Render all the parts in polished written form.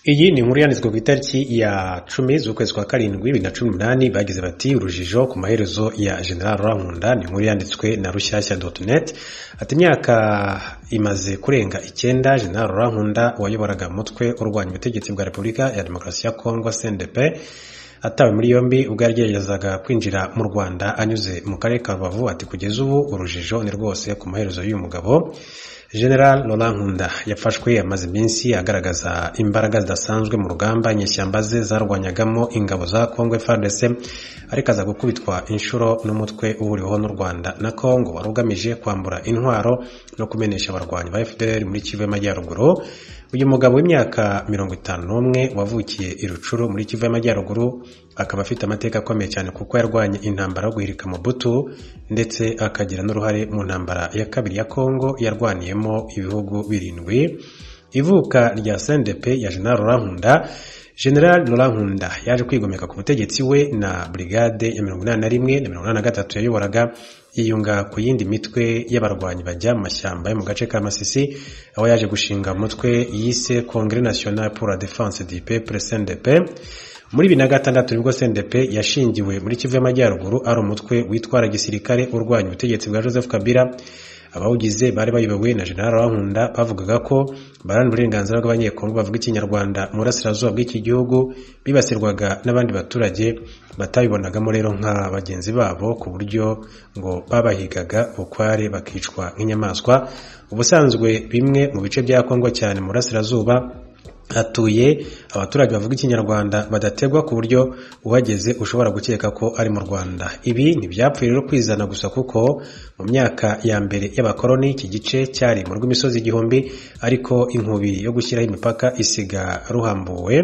Iyi ni inkuru yanditswe ku itariki ya 10 z'ukwezi kwa karindwi 2018 bagize bati urujijo ku maherezo ya General Rurankunda. Ni inkuru yanditswe na rushyashya.net. Ati imyaka imaze kurenga 9 General Rurankunda wayoboraga mutwe urwanya ubutegetsi bwa Repubulika ya Demokarasi ya Kongo CNDP atawe muri yombi ubwo yageragezaga kwinjira mu Rwanda anyuze mu karere ka Rubavu. Ati kugeza ubu urujijo ni rwose ku maherezo y'uyu mugabo. General Rurankunda yafashwe amaze iminsi agaragaza imbaraga zidasanzwe mu rugamba inyeshyamba ze zarwanyagamo ingabo za Kongo FARDC, ariko aza gukubitwa inshuro n'umutwe uhuriweho n'u Rwanda na Kongo wari ugamije kwambura intwaro no kumenesha abarwanyi ba FDLR muri Kivu y'Amajyaruguru. Uyu mugabo w'imyaka 51 wavukiye i Rucuru muri Kivu y'Amajyaruguru akaba afite amateka akomeye cyane kuko yarwanye intambara yo guhirika Mobutu ndetse akagira n'uruhare mu ntambara ya kabiri ya Kongo yarwaniyemo ibihugu 7. Ivuka rya CNDP ya General Rurankunda. General Rurankunda yaje kwigomeka ku butegetsi we na brigade ya 81 na 83 yayoboraga yiyunga ku yindi mitwe y'abarwanyi bajya mu mashyamba yo mu gace ka Masisi, aho yaje gushinga umutwe yise Congrès National pour la Défense du Peuple CNDP. Muri 2006 nibwo CNDP yashingiwe muri Kivu y'Amajyaruguru ari umutwe witwara gisirikare urwanya ubutegetsi bwa Joseph Kabila. Abawugize bari bayobowe na General Rurankunda bavugaga ko barana uburenganzira bw'abanyekongo bavuga ikinyarwanda mu burasirazuba bw'iki gihugu bibasirwaga n'abandi baturage batabibonagamo rero nka bagenzi babo, ku buryo ngo babahigaga bukware bakicwa nk'inyamaswa. Ubusanzwe bimwe mu bice bya Kongo cyane mu burasirazuba hatuye abaturage bavuga ikinyarwanda badategwa, ku buryo uhageze ushobora gukeka ko ari mu Rwanda. Ibi ntibyapfuye rero kwizana gusa, kuko mu myaka ya mbere y'abakoloni iki gice cyari mu rw'imisozi igihumbi, ariko inkubiri yo gushyiraho imipaka isiga ruhambuwe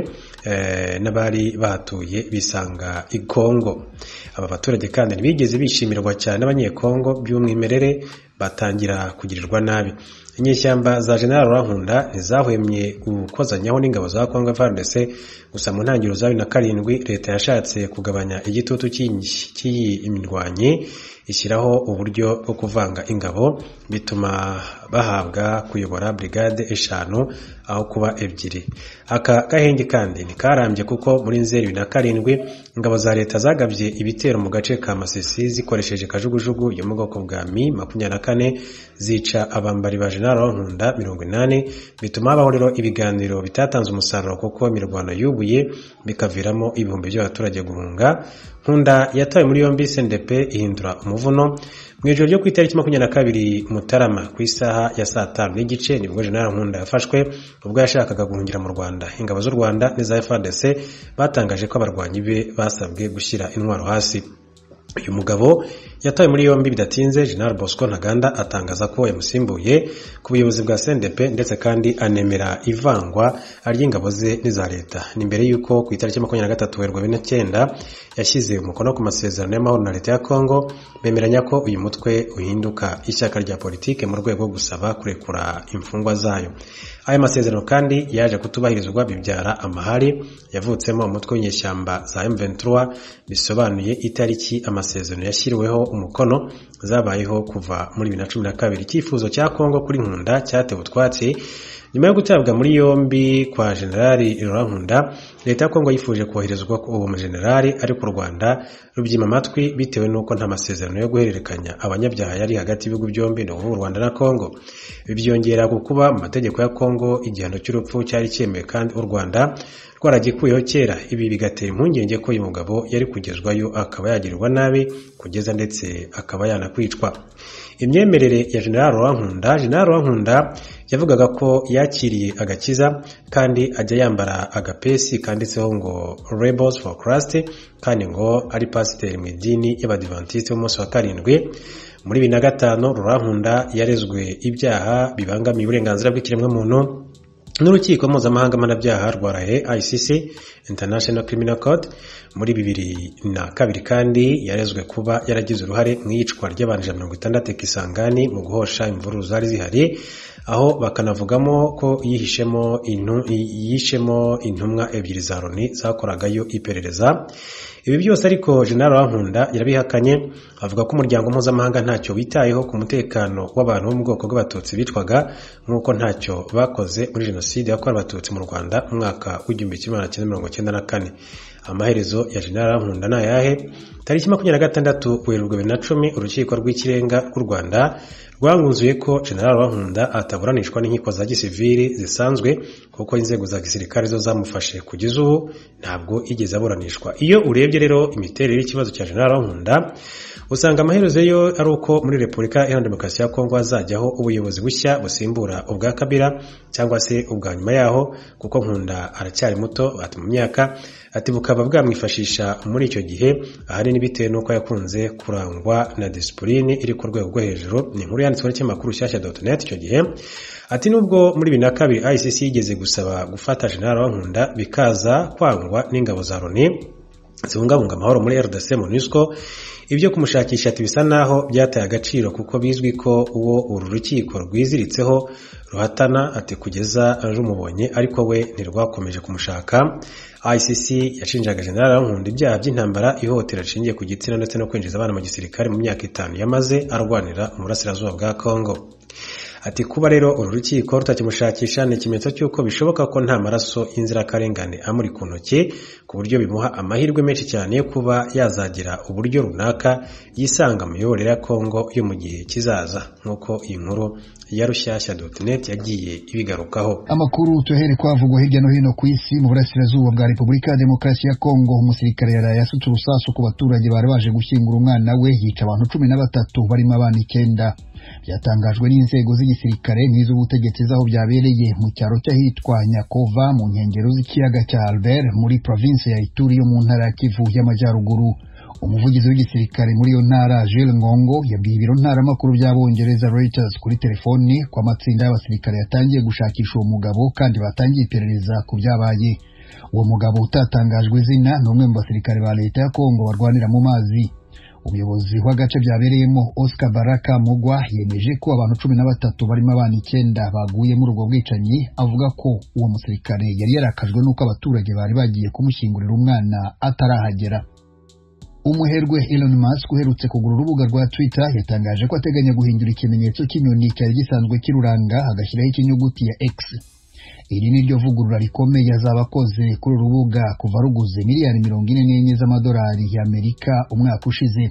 n'abari bahatuye bisanga i Kongo. Aba baturage kandi ntibigeze bishimirwa cyane n'abanyekongo by'umwimerere, batangira kugirirwa nabi. Inyeshyamba za General Rurankunda ntizahwemye gukozanyaho n'ingabo za Kongo FARDC, gusa mu ntangiriro za 2007 leta yashatse kugabanya igitutu cy'iyi imirwanyi ishyiraho uburyo bwo kuvanga ingabo, bituma bahabwa kuyobora brigade 5 aho kuba 2. Aka gahenge kandi ntikarambye, kuko muri Nzeri 2007 ingabo za leta zagabye ibitero mu gace ka Masisi zikoresheje kajugujugu yo mu bwoko bwa Mi-24 zica abambari ba General Rurankunda 80, bituma habaho rero ibiganiro bitatanze umusaruro kuko imirwano yubuye bikaviramo ibihumbi by'abaturage guhunga. Nkunda yatawe muri yombi CNDP ihindura umuvuno. Mu ijoro ryo ku itariki 22 Mutarama ku isaha ya 5:30 nibwo General Nkunda yafashwe ubwo yashakaga guhungira mu Rwanda. Ingabo z'u Rwanda n'iza FARDC batangaje ko abarwanyi be basabwe gushyira intwaro hasi. Uyu mugabo yatawe muri yombi bidatinze. General Bosco Ntaganda atangaza ko yamusimbuye ku buyobozi bwa CNDP, ndetse kandi anemera ivangwa ry'ingabo ze n'iza leta. Ni mbere yuko ku itariki 23 Werurwe 2009 yashyize umukono ku masezerano y'amahoro na leta ya Kongo, bemeranya ko uyu mutwe uhinduka ishyaka rya politike mu rwego rwo gusaba kurekura imfungwa zayo. Aya masezerano kandi yaje kutubahirizwa, bibyara amahari yavutsemo umutwe w'inyeshyamba za M23, bisobanuye itariki amasezerano yashyiriweho umukono zabayeho kuva muri 2012. Icyifuzo cya Kongo kuri Nkunda cyatewe utwatsi. Nyuma yo gutabwa muri yombi kwa General Rurankunda, leta ya Kongo yifuje koherezwa uwo mujenerali, ariko u Rwanda rubyima amatwi bitewe n'uko nta masezerano yo guhererekanya abanyabyaha yari hagati y'ibihugu byombi, no u Rwanda na Kongo. Byongera kukuba mu mategeko ya Kongo igihano cy'urupfu cyari cyemewe kandi u Rwanda rwaragikuyeho kera. Ibi bigatera impungenge ko uyu mugabo yari kugezwayo akaba yagirirwa nabi kugeza ndetse akaba yanakwicwa. Imyemerere ya General Rurankunda. General Rurankunda yavugaga ko yakiriye agakiza kandi ajya yambara agapesi kanditseho ngo Rebels for Christ, kandi ngo ari pasiteri mu idini y'Abadiventiste b'umunsi wa karindwi. Muri 2005 Rurankunda yarezwe ibyaha bibangamiye uburenganzira bw'ikiremwamuntu n'urukiko mpuzamahanga mpanabyaha rwa RAE ICC International Criminal Court. Muri 2002 kandi yarezwe kuba yaragize uruhare mu iyicwa ry'abantu 60 Kisangani mu guhosha imvururu zari zihari, aho bakanavugamo ko yishemo intumwa ebyiri za Loni zakoragayo iperereza. Ibi byose ariko General Rankunda yarabihakanye, avuga ko umuryango mpuzamahanga ntacyo witayeho ku mutekano w'abantu bo mu bwoko bw'abatutsi bitwaga, nk'uko ntacyo bakoze muri jenoside yakorewe abatutsi mu Rwanda mu mwaka w'1994. Amaherezo ya General Rankunda ni ayahe? Tariki 26 Werurwe 2010 urukiko rw'ikirenga rw'u Rwanda rwanguzuye ko General Rankunda ataburanishwa n'inkiko za gisivili zisanzwe, kuko inzego za gisirikare zo zamufashe kugeza ubu ntabwo igeze aburanishwa. Iyo urebye rero imiterere y'ikibazo cya General Rankunda, usanga amaherezo yo ari uko muri Repubulika Iharanira Demokarasi ya Kongo hazajyaho ubuyobozi bushya busimbura ubwa Kabila cyangwa se ubwa nyuma yaho, kuko Nkunda aracyari muto ati mu myaka, ati bukaba bwamwifashisha muri icyo gihe, ahanini bitewe n'uko yakunze kurangwa na discipline iri ku rwego rwo hejuru. Ni inkuru yanditswe n'ikinyamakuru Rushyashya.net icyo gihe. Ati nubwo muri 2002 ICC yigeze gusaba gufata General Rankunda bikaza kwangwa n'ingabo za Loni zibungabunga amahoro muri RDC MONUSCO, ibyo kumushakisha ati bisa naho byataye agaciro, kuko bizwi ko uwo uru rukiko rwiziritseho ruhatana, ati kugeza rumubonye, ariko we ntirwakomeje kumushaka. ICC yashinjaga General Rankunda ibyaha by'intambara, ihohotera rishingiye ku gitsina ndetse no kwinjiza abana mu gisirikare mu myaka 5 yamaze arwanira mu burasirazuba bwa Kongo. Ati kuba rero uru rukiko rutakimushakisha ni ikimenyetso cy'uko bishoboka ko nta maraso y'inzirakarengane amuri ku ntoki, ku buryo bimuha amahirwe menshi cyane yo kuba yazagira uburyo runaka yisanga mu miyoborere ya Kongo yo mu gihe kizaza, nk'uko iyi nkuru ya Rushyashya.net yagiye ibigarukaho. Amakuru tuhere kwavugwa hirya no hino ku isi. Mu burasirazuba bwa Repubulika ya Demokarasi ya Kongo, umusirikare yaraye asutse urusasu ku baturage bari baje gushyingura umwana we, yica abantu 13 barimo abana 9. Byatangajwe n'inzego z'igisirikare n'iz'ubutegetsi zaho byabereye mu cyaro cy'ahitwa Nyakova mu nkengero z'ikiyaga cya Albert muri province ya Ituri yo mu ntara ya Kivu y'Amajyaruguru. Umuvugizi w'igisirikare muri iyo ntara Jules Ngongo yabwiye ibiro ntaramakuru by'Abongereza Reuters kuri telefoni ko amatsinda y'abasirikare yatangiye gushakisha uwo mugabo kandi batangiye iperereza ku byabaye. Uwo mugabo utatangajwe izina ni umwe mu basirikare ba leta ya Kongo barwanira mu mazi. Umuyobozi w'agace byabereyemo Oscar Baraka Mugwa yemeje ko abantu 13 barimo abana 9 baguye muri ubwo bwicanyi, avuga ko uwo musirikare yari yarakajwe n'uko abaturage bari bagiye kumushyingurira umwana atarahagera. Umuherwe Elon Musk uherutse kugura urubuga rwa Twitter yatangaje ko ateganya guhindura ikimenyetso cy'inyoni cyari gisanzwe kiruranga agashyiraho ikinyuguti ya X. Iri ni ryo vugurura rikomeye azabakoze kuri urubuga kuva ruguze miliyari 44 z'amadolari y'Amerika umwaka ushize.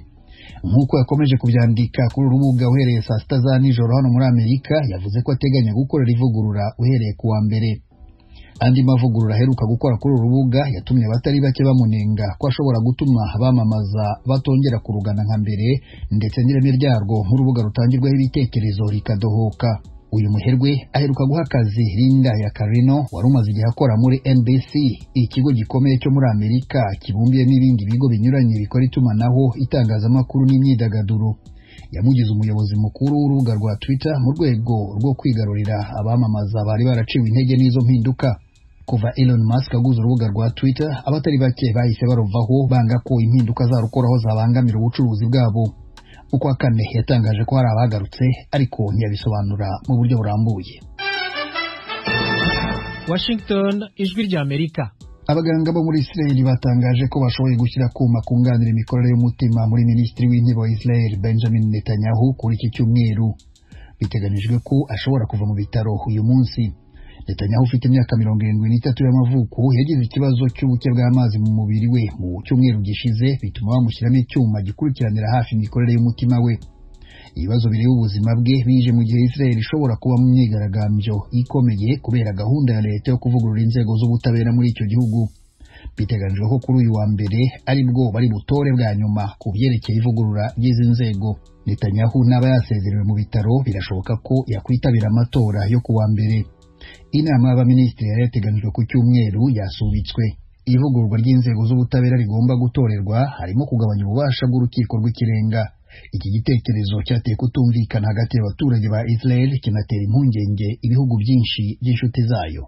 Nk'uko yakomeje kubyandika kuri urubuga uhereye saa 6 za nijoro hano muri Amerika, yavuze ko ateganya gukorera ivugurura uhereye ku wa mbere. Andi mavugurura aheruka gukora kuri urubuga yatumye abatari bake bamunenga ko ashobora gutuma abamamaza batongera kurugana nka mbere, ndetse n'ireme ryarwo nk'urubuga rutangirwaho ibitekerezo rikadohoka. Uyu muherwe aheruka guha akazi Linda Yaccarino wari umaze igihe akora muri NBC, ikigo gikomeye cyo muri Amerika kibumbiye n'ibindi bigo binyuranye bikora itumanaho, itangazamakuru n'imyidagaduro. Yamugize umuyobozi mukuru w'urubuga rwa Twitter mu rwego rwo kwigarurira abamamaza bari baraciwe intege n'izo mpinduka. Kuva Elon Musk aguze urubuga rwa Twitter, abatari bake bahise baruvaho banga ko impinduka zarukoraho zabangamira ubucuruzi bwabo. Uko akane yatangaje ko hari abagarutse ariko ntiyabisobanura mu buryo burambuye. Washington, ijwi rya Amerika. Abaganga bo muri Israel batangaje ko bashoboye gushyira kuma kunganira imikorere y'umutima muri Minisitiri w'Intebe wa Israel Benjamin Netanyahu kuri iki cyumweru. Biteganijwe ko ashobora kuva mu bitaro uyu munsi. Netanyahu ufite imyaka 73 y'amavuko yagize ikibazo cy'ubuke bw'amazi mu mubiri we mu cyumweru gishize, bituma bamushyiramo icyuma gikurikiranira hafi imikorere y'umutima we. Ibibazo bireba ubuzima bwe bije mu gihe Israel ishobora kuba mu myigaragambyo ikomeye kubera gahunda ya leta yo kuvugurura inzego z'ubutabera muri icyo gihugu. Biteganijwe ko kuri uyu wa mbere ari bwo bari butore bwa nyuma ku byerekeye ivugurura ry'izi nzego. Netanyahu n'aba yasezerewe mu bitaro birashoboka ko yakwitabira amatora yo ku wa mbere. Inama y'abaminisitiri yari yateganijwe ku cyumweru yasubitswe. Ivugururwa ry'inzego z'ubutabera rigomba gutorerwa harimo kugabanya ububasha bw'urukiko rw'ikirenga. Iki gitekerezo cyateye kutumvikana hagati y'abaturage ba Israel, kinatera impungenge ibihugu byinshi by'inshuti zayo.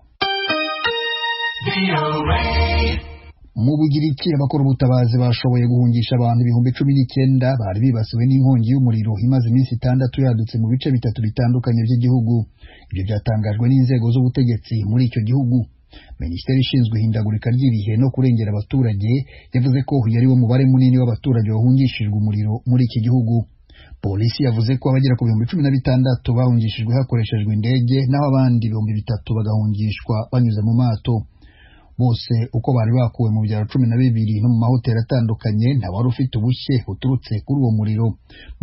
Mu Bugiriki abakora ubutabazi bashoboye guhungisha abantu 19,000 bari bibasiwe n'inkongi y'umuriro imaze iminsi 6 yadutse mu bice bitatu bitandukanye by'igihugu. Ibyo byatangajwe n'inzego z'ubutegetsi muri icyo gihugu. Minisiteri ishinzwe ihindagurika ry'ibihe no kurengera abaturage yavuze ko yari wo mubare munini w'abaturage bahungishijwe umuriro muri iki gihugu. Polisi yavuze ko abagera ku 16,000 bahungishijwe hakoreshejwe indege naho abandi 3,000 bagahungishwa banyuze mu mato. Bose uko bari bakuwe mu byaro 12 no mu mahoteli atandukanye nta wari ufite ubushye buturutse kuri uwo muriro.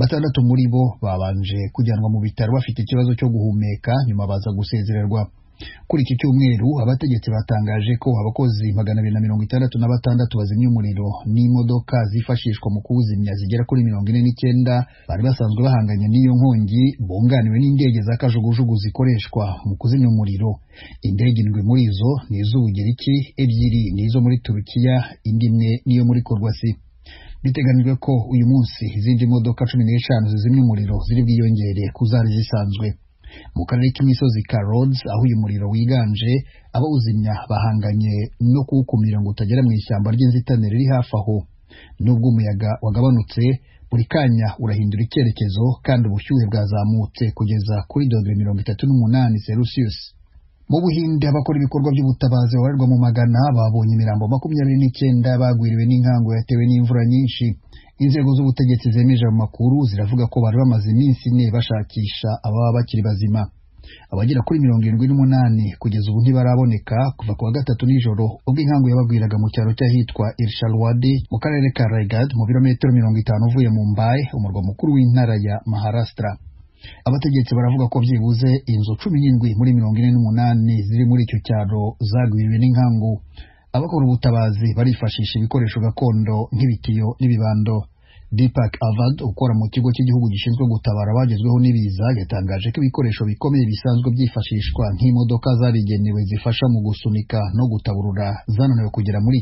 6 muri bo babanje kujyanwa mu bitaro bafite ikibazo cyo guhumeka nyuma baza gusezererwa. Kuri iki cyumweru abategetsi batangaje ko abakozi 266 bazimya umuriro n'imodoka zifashishwa mu kuwuzimya zigera kuri 49 bari basanzwe bahanganye n'iyo nkongi, bunganiwe n'indege za kajugujugu zikoreshwa mu kuzimya umuriro. Indege 7 muri zo ni iz'Ubugiriki, 2 ni izo muri Turukiya, indi 1 niyo muri Korwasi. Biteganijwe ko uyu munsi izindi modoka 15 zizimya umuriro ziri bwiyongere kuzari zisanzwe. Mu karere k'imisozi ka Rhodes aho uyu muriro wiganje, abawuzimya bahanganye no kuwukumira ngo utagera mu ishyamba ry'inzitane riri hafi aho. Nubwo umuyaga wagabanutse, buri kanya urahindura icyerekezo kandi ubushyuhe bwazamutse kugeza kuri -38°C. Mu Buhinde abakora ibikorwa by'ubutabazi babarirwa mu magana babonye imirambo 29 bagwiriwe n'inkangu yatewe n'imvura nyinshi. Inzego z'ubutegetsi zemeje amakuru ziravuga ko bari bamaze iminsi 4 bashakisha ababa bakiri bazima. Abagera kuri 78 kugeza ubu ntibaraboneka kuva ku wa gatatu nijoro ubwo inkangu yabagwiraga mu cyaro cy'ahitwa Irshalwadi mu karere ka Raigad mu birometero 50 uvuye mu Mumbai, umurwa mukuru w'intara ya Maharashtra. Abategetsi baravuga ko byibuze inzu 17 muri 48 ziri muri icyo cyaro zagwiriwe n'inkangu. Abakora ubutabazi barifashisha ibikoresho gakondo nk'ibitiyo n'ibibando. Deepak Avad ukora mu kigo cy'igihugu gishinzwe gutabara abagezweho n'ibiza yatangaje ko ibikoresho bikomeye bisanzwe byifashishwa nk'imodoka zabigenewe zifasha mu gusunika no gutaburura zananiwe kugera muri